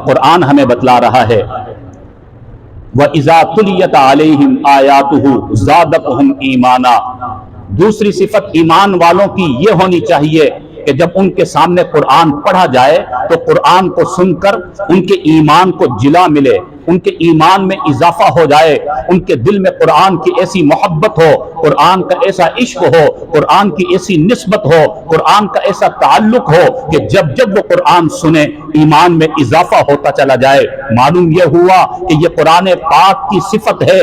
قرآن ہمیں بتلا رہا ہے وَإِذَا تُلِيَتْ عَلَيْهِمْ آيَاتُهُ زَادَتْهُمْ ایمانا۔ دوسری صفت ایمان والوں کی یہ ہونی چاہیے کہ جب ان کے سامنے قرآن پڑھا جائے تو قرآن کو سن کر ان کے ایمان کو جلا ملے، ان کے ایمان میں اضافہ ہو جائے، ان کے دل میں قرآن کی ایسی محبت ہو، قرآن کا ایسا عشق ہو، قرآن کی ایسی نسبت ہو، قرآن کا ایسا تعلق ہو کہ جب جب وہ قرآن سنے ایمان میں اضافہ ہوتا چلا جائے۔ معلوم یہ ہوا کہ یہ قرآن پاک کی صفت ہے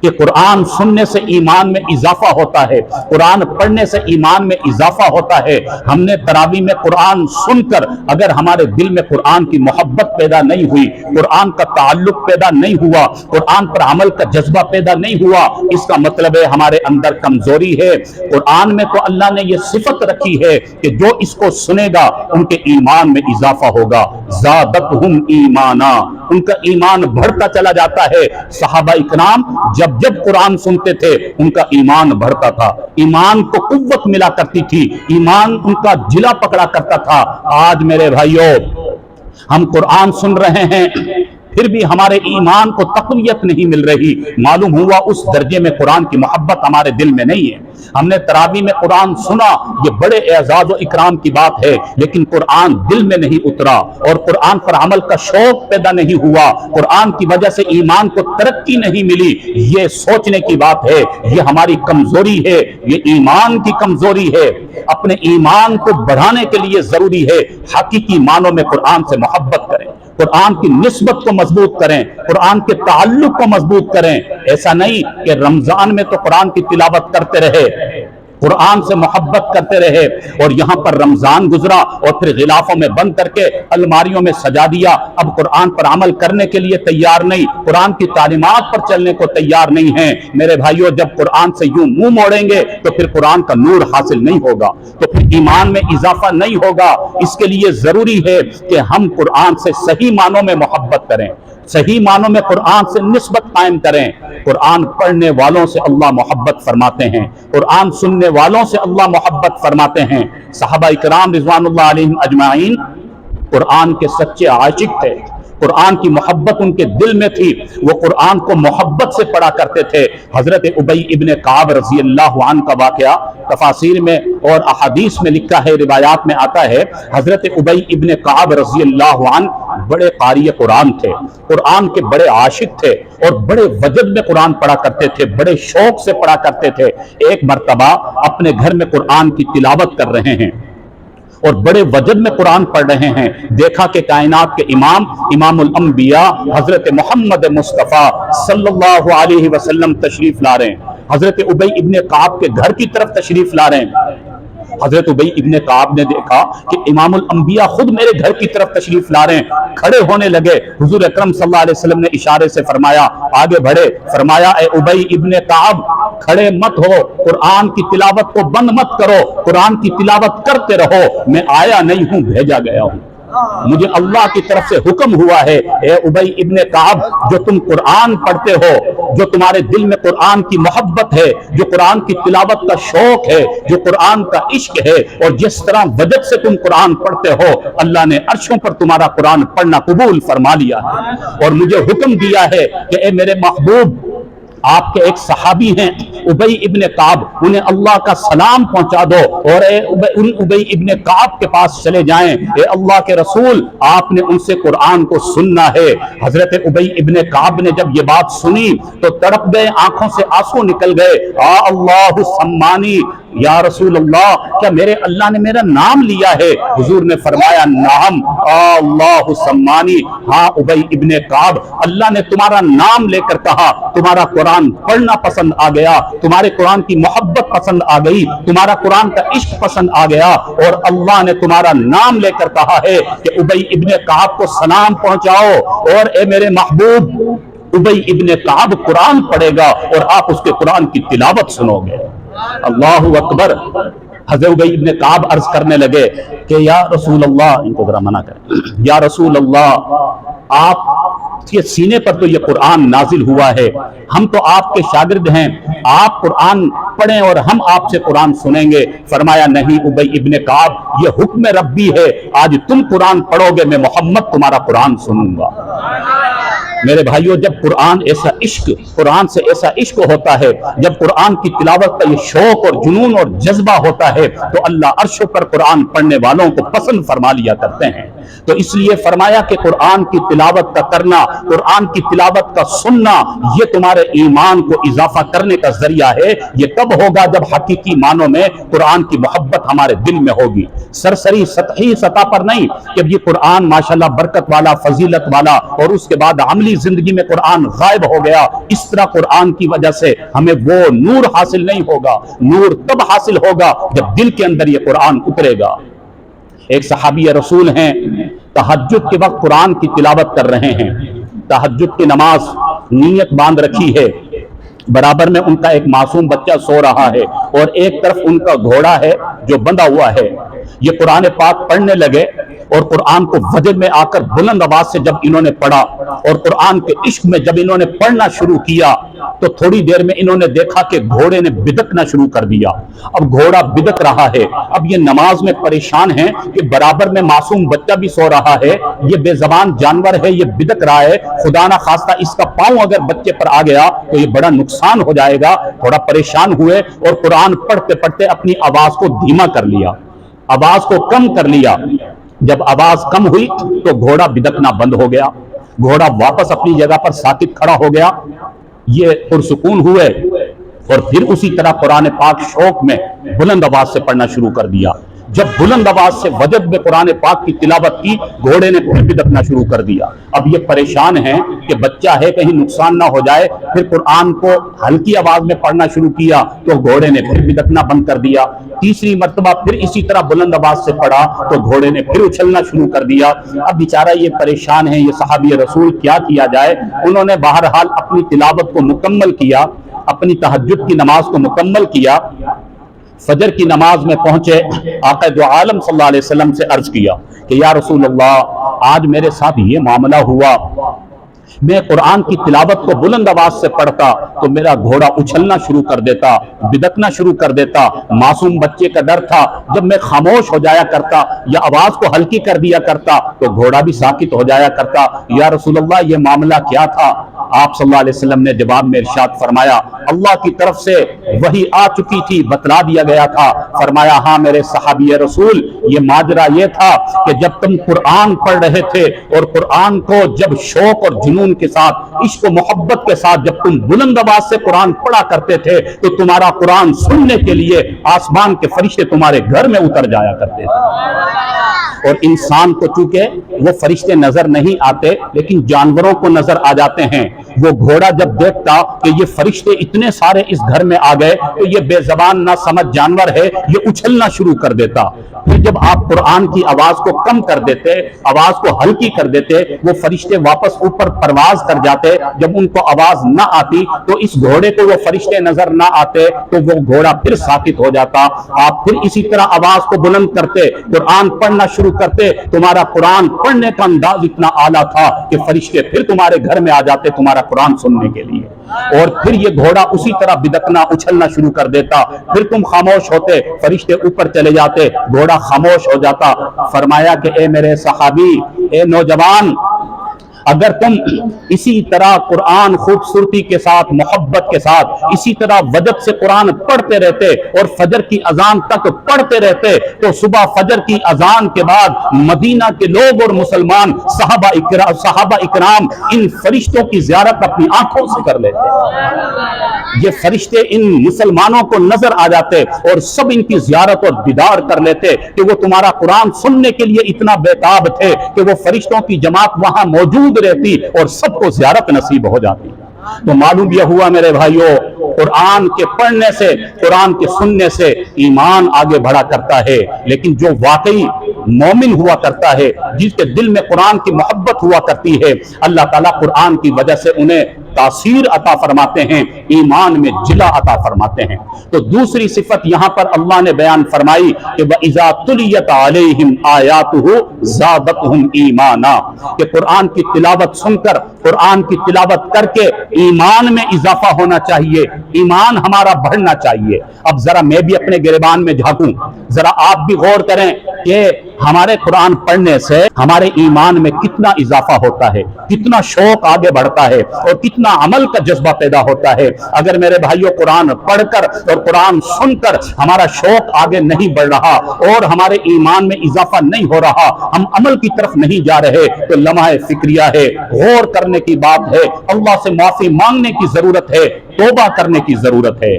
کہ قرآن سننے سے ایمان میں اضافہ ہوتا ہے، قرآن پڑھنے سے ایمان میں اضافہ ہوتا ہے۔ ہم نے تراویح میں قرآن سن کر اگر ہمارے دل میں قرآن کی محبت پیدا نہیں ہوئی، قرآن کا تعلق پیدا نہیں ہوا، قرآن پر عمل کا جذبہ پیدا نہیں ہوا، اس کا مطلب ہے ہمارے اندر کمزوری ہے۔ قرآن میں تو اللہ نے یہ صفت رکھی ہے کہ جو اس کو سنے گا ان کے ایمان میں اضافہ ہوگا، زادتہم ایمانا، ان کا ایمان بڑھتا چلا جاتا ہے۔ صحابہ اکرام جب قرآن سنتے تھے ان کا ایمان بڑھتا تھا، ایمان کو قوت ملا کرتی تھی، ایمان ان کا جلا پکڑا کرتا تھا۔ آج میرے بھائیوں ہم قرآن سن رہے ہیں پھر بھی ہمارے ایمان کو تقویت نہیں مل رہی، معلوم ہوا اس درجے میں قرآن کی محبت ہمارے دل میں نہیں ہے۔ ہم نے تراویح میں قرآن سنا، یہ بڑے اعزاز و اکرام کی بات ہے، لیکن قرآن دل میں نہیں اترا اور قرآن پر عمل کا شوق پیدا نہیں ہوا، قرآن کی وجہ سے ایمان کو ترقی نہیں ملی۔ یہ سوچنے کی بات ہے، یہ ہماری کمزوری ہے، یہ ایمان کی کمزوری ہے۔ اپنے ایمان کو بڑھانے کے لیے ضروری ہے حقیقی معنوں میں قرآن سے محبت کریں، قرآن کی نسبت کو مضبوط کریں، قرآن کے تعلق کو مضبوط کریں۔ ایسا نہیں کہ رمضان میں تو قرآن کی تلاوت کرتے رہے، قرآن سے محبت کرتے رہے اور یہاں پر رمضان گزرا اور پھر غلافوں میں بند کر کے الماریوں میں سجا دیا، اب قرآن پر عمل کرنے کے لیے تیار نہیں، قرآن کی تعلیمات پر چلنے کو تیار نہیں ہیں۔ میرے بھائیوں جب قرآن سے یوں منہ موڑیں گے تو پھر قرآن کا نور حاصل نہیں ہوگا، تو پھر ایمان میں اضافہ نہیں ہوگا۔ اس کے لیے ضروری ہے کہ ہم قرآن سے صحیح معنوں میں محبت کریں، صحیح معنوں میں قرآن سے نسبت قائم کریں۔ قرآن پڑھنے والوں سے اللہ محبت فرماتے ہیں، قرآن سننے والوں سے اللہ محبت فرماتے ہیں۔ صحابہ اکرام رضوان اللہ علیہم اجمعین قرآن کے سچے عاشق تھے، قرآن کی محبت ان کے دل میں تھی، وہ قرآن کو محبت سے پڑھا کرتے تھے۔ حضرت ابی ابن کعب رضی اللہ عنہ کا واقعہ تفاسیر میں اور احادیث میں لکھا ہے، روایات میں آتا ہے، حضرت ابی ابن کعب رضی اللہ عنہ بڑے قاری قرآن تھے، قرآن کے بڑے عاشق تھے اور بڑے وجد میں قرآن پڑھا کرتے تھے، بڑے شوق سے پڑھا کرتے تھے۔ ایک مرتبہ اپنے گھر میں قرآن کی تلاوت کر رہے ہیں اور بڑے وجد میں قرآن پڑھ رہے ہیں، دیکھا کہ کائنات کے امام الانبیاء حضرت محمد مصطفیٰ صلی اللہ علیہ وسلم تشریف لا رہے ہیں، حضرت ابی ابن کعب کے گھر کی طرف تشریف لا رہے ہیں۔ حضرت ابی ابن کعب نے دیکھا کہ امام الانبیاء خود میرے گھر کی طرف تشریف لا رہے ہیں، کھڑے ہونے لگے۔ حضور اکرم صلی اللہ علیہ وسلم نے اشارے سے فرمایا آگے بڑھے، فرمایا اے ابی ابن کعب کھڑے مت ہو، قرآن کی تلاوت کو بند مت کرو، قرآن کی تلاوت کرتے رہو، میں آیا نہیں ہوں بھیجا گیا ہوں، مجھے اللہ کی طرف سے حکم ہوا ہے۔ اے ابی ابن کعب جو تم قرآن پڑھتے ہو، جو تمہارے دل میں قرآن کی محبت ہے، جو قرآن کی تلاوت کا شوق ہے، جو قرآن کا عشق ہے، اور جس طرح وجد سے تم قرآن پڑھتے ہو، اللہ نے عرشوں پر تمہارا قرآن پڑھنا قبول فرما لیا ہے اور مجھے حکم دیا ہے کہ اے میرے محبوب آپ کے ایک صحابی ہیں ابی ابن کعب، انہیں اللہ کا سلام پہنچا دو اور ابی ابن کعب کے پاس چلے جائیں، اے اللہ کے رسول آپ نے ان سے قرآن کو سننا ہے۔ حضرت ابی ابن کعب نے جب یہ بات سنی تو تڑپ گئے، آنکھوں سے آنسو نکل گئے۔ اللہ سمانی یا رسول اللہ کیا میرے اللہ نے میرا نام لیا ہے؟ حضور نے فرمایا نعم اللہ سمانی، ہاں ابی ابن کعب اللہ نے تمہارا نام لے کر کہا، تمہارا قرآن پڑھنا پسند آ گیا، تمہارے قرآن کی محبت پسند آ گئی، تمہارا قرآن کا عشق پسند آ گیا اور اللہ نے تمہارا نام لے کر کہا ہے کہ ابی ابن کعب کو سلام پہنچاؤ اور اے میرے محبوب ابی ابن کعب قرآن پڑھے گا اور آپ اس کے قرآن کی تلاوت سنو گے۔ اللہ اکبر۔ حضرت ابی ابن کعب عرض کرنے لگے کہ یا رسول اللہ، ان کو ذرا منع کریں، یا رسول اللہ آپ کہ سینے پر تو یہ قرآن نازل ہوا ہے، ہم تو آپ کے شاگرد ہیں، آپ قرآن پڑھیں اور ہم آپ سے قرآن سنیں گے۔ فرمایا نہیں ابی ابن کعب، یہ حکم ربی ہے، آج تم قرآن پڑھو گے، میں محمد تمہارا قرآن سنوں گا۔ میرے بھائیوں، جب قرآن سے ایسا عشق ہوتا ہے، جب قرآن کی تلاوت کا یہ شوق اور جنون اور جذبہ ہوتا ہے، تو اللہ عرش پر قرآن پڑھنے والوں کو پسند فرما لیا کرتے ہیں۔ تو اس لیے فرمایا کہ قرآن کی تلاوت کا کرنا، قرآن کی تلاوت کا سننا، یہ تمہارے ایمان کو اضافہ کرنے کا ذریعہ ہے۔ یہ کب ہوگا؟ جب حقیقی معنوں میں قرآن کی محبت ہمارے دل میں ہوگی، سرسری سطحی سطح پر نہیں کہ یہ قرآن ماشاءاللہ برکت والا، فضیلت والا، اور اس کے بعد عملی زندگی میں قرآن غائب ہو گیا۔ اس طرح قرآن کی وجہ سے ہمیں وہ نور حاصل نہیں ہوگا۔ نور تب حاصل ہوگا جب دل کے اندر یہ قرآن اترے گا۔ ایک صحابی رسول ہیں، تہجد کے وقت قرآن کی تلاوت کر رہے ہیں، تہجد کی نماز نیت باندھ رکھی ہے، برابر میں ان کا ایک معصوم بچہ سو رہا ہے، اور ایک طرف ان کا گھوڑا ہے جو بندھا ہوا ہے۔ یہ قرآن پاک پڑھنے لگے، اور قرآن کو وجد میں آ کر بلند آواز سے جب انہوں نے پڑھا، اور قرآن کے عشق میں جب انہوں نے پڑھنا شروع کیا، تو تھوڑی دیر میں انہوں نے دیکھا کہ گھوڑے نے بدکنا شروع کر دیا۔ اب گھوڑا بدک رہا ہے، اب یہ نماز میں پریشان ہیں کہ برابر میں معصوم بچہ بھی سو رہا ہے، یہ بے زبان جانور ہے، یہ بدک رہا ہے، خدا نہ خواستہ اس کا پاؤں اگر بچے پر آ گیا تو یہ بڑا نقصان ہو جائے گا۔ تھوڑا پریشان ہوئے اور قرآن پڑھتے پڑھتے اپنی آواز کو دھیما کر لیا، آواز کو کم کر لیا۔ جب آواز کم ہوئی تو گھوڑا بدکنا بند ہو گیا، گھوڑا واپس اپنی جگہ پر ساکت کھڑا ہو گیا۔ یہ پرسکون ہوئے، اور پھر اسی طرح قرآن پاک شوق میں بلند آواز سے پڑھنا شروع کر دیا۔ جب بلند آواز سے وجد میں قرآن پاک کی تلاوت کی، گھوڑے نے پھر بدکنا شروع کر دیا۔ اب یہ پریشان ہیں کہ بچہ ہے، کہیں نقصان نہ ہو جائے۔ پھر قرآن کو ہلکی آواز میں پڑھنا شروع کیا تو گھوڑے نے پھر بدکنا بند کر دیا۔ تیسری مرتبہ پھر اسی طرح بلند آواز سے پڑھا تو گھوڑے نے پھر اچھلنا شروع کر دیا۔ اب بیچارہ یہ پریشان ہیں، یہ صحابی رسول، کیا کیا جائے؟ انہوں نے بہرحال اپنی تلاوت کو مکمل کیا، اپنی تہجد کی نماز کو مکمل کیا۔ فجر کی نماز میں پہنچے، آقا دو عالم صلی اللہ علیہ وسلم سے عرض کیا کہ یا رسول اللہ، آج میرے ساتھ یہ معاملہ ہوا، میں قرآن کی تلاوت کو بلند آواز سے پڑھتا تو میرا گھوڑا اچھلنا شروع کر دیتا، بدکنا شروع کر دیتا۔ معصوم بچے کا ڈر تھا، جب میں خاموش ہو جایا کرتا یا آواز کو ہلکی کر دیا کرتا تو گھوڑا بھی ساکت ہو جایا کرتا۔ یا رسول اللہ، یہ معاملہ کیا تھا؟ آپ صلی اللہ علیہ وسلم نے جواب میں ارشاد فرمایا، اللہ کی طرف سے وحی آ چکی تھی، بتلا دیا گیا تھا۔ فرمایا ہاں میرے صحابی رسول، یہ ماجرا یہ تھا کہ جب تم قرآن پڑھ رہے تھے اور قرآن کو جب شوق اور جنون کے ساتھ، عشق و محبت کے ساتھ جب تم بلند آواز سے قرآن پڑھا کرتے تھے تو تمہارا قرآن سننے کے لیے آسمان کے فرشتے تمہارے گھر میں اتر جایا کرتے تھے۔ اور انسان کو چونکہ وہ فرشتے نظر نہیں آتے لیکن جانوروں کو نظر آ جاتے ہیں، وہ گھوڑا جب دیکھتا کہ یہ فرشتے اتنے سارے اس گھر میں آ گئے تو یہ بے زبان نہ سمجھ جانور ہے، یہ اچھلنا شروع کر دیتا۔ پھر جب آپ قرآن کی آواز کو کم کر دیتے، آواز کو ہلکی کر دیتے، وہ فرشتے واپس اوپر پرواز کر جاتے۔ جب ان کو آواز نہ آتی تو اس گھوڑے کو وہ فرشتے نظر نہ آتے تو وہ گھوڑا پھر ساکت ہو جاتا۔ آپ پھر اسی طرح آواز کو بلند کرتے، قرآن پڑھنا شروع کرتے، تمہارا قرآن پڑھنے کا انداز اتنا اعلیٰ تھا کہ فرشتے پھر تمہارے گھر میں آ جاتے تمہارا قرآن سننے کے لیے، اور پھر یہ گھوڑا اسی طرح بدکنا، اچھلنا شروع کر دیتا۔ پھر تم خاموش ہوتے، فرشتے اوپر چلے جاتے، گھوڑا خاموش ہو جاتا۔ فرمایا کہ اے میرے صحابی، اے نوجوان، اگر تم اسی طرح قرآن خوبصورتی کے ساتھ، محبت کے ساتھ، اسی طرح وجد سے قرآن پڑھتے رہتے اور فجر کی اذان تک پڑھتے رہتے تو صبح فجر کی اذان کے بعد مدینہ کے لوگ اور مسلمان صحابہ اکرام ان فرشتوں کی زیارت اپنی آنکھوں سے کر لیتے۔ یہ فرشتے ان مسلمانوں کو نظر آ جاتے اور سب ان کی زیارت اور دیدار کر لیتے کہ وہ تمہارا قرآن سننے کے لیے اتنا بےتاب تھے کہ وہ فرشتوں کی جماعت وہاں موجود رہتی اور سب کو زیارت نصیب ہو جاتی۔ تو معلوم یہ ہوا میرے بھائیوں، قرآن کے پڑھنے سے، قرآن کے سننے سے ایمان آگے بڑھا کرتا ہے، لیکن جو واقعی مومن ہوا کرتا ہے، جس کے دل میں قرآن کی محبت ہوا کرتی ہے، اللہ تعالیٰ قرآن کی وجہ سے انہیں تاثیر عطا فرماتے ہیں، ایمان میں جلا عطا فرماتے ہیں۔ تو دوسری صفت یہاں پر اللہ نے بیان فرمائی کہ وَإِذَا تُلِيَتْ عَلَيْهِمْ آيَاتُهُ زَادَتْهُمْ ایمانا، کہ قرآن کی تلاوت سن کر، قرآن کی تلاوت کر کے ایمان میں اضافہ ہونا چاہیے، ایمان ہمارا بڑھنا چاہیے۔ اب ذرا میں بھی اپنے گریبان میں جھانکوں، ذرا آپ بھی غور کریں کہ ہمارے قرآن پڑھنے سے ہمارے ایمان میں کتنا اضافہ ہوتا ہے، کتنا شوق آگے بڑھتا ہے اور کتنا عمل کا جذبہ پیدا ہوتا ہے۔ اگر میرے بھائیوں قرآن پڑھ کر اور قرآن سن کر ہمارا شوق آگے نہیں بڑھ رہا اور ہمارے ایمان میں اضافہ نہیں ہو رہا، ہم عمل کی طرف نہیں جا رہے، تو لمحہ فکریہ ہے، غور کرنے کی بات ہے، اللہ سے معافی مانگنے کی ضرورت ہے، توبہ کرنے کی ضرورت ہے۔